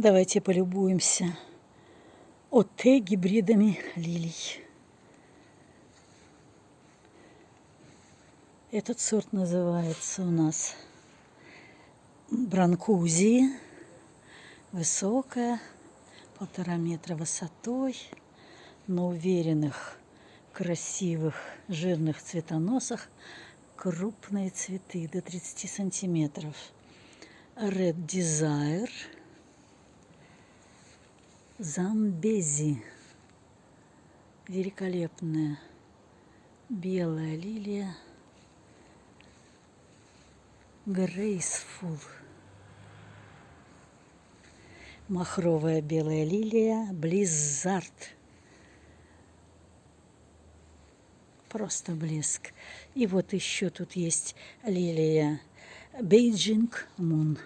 Давайте полюбуемся гибридами лилий. Этот сорт называется у нас бранкузия. Высокая, 1,5 метра высотой, на уверенных, красивых, жирных цветоносах крупные цветы до 30 сантиметров. Red Desire, Замбези, великолепная белая лилия, Graceful, махровая белая лилия, Blizzard, просто блеск. И вот еще тут есть лилия Beijing Moon.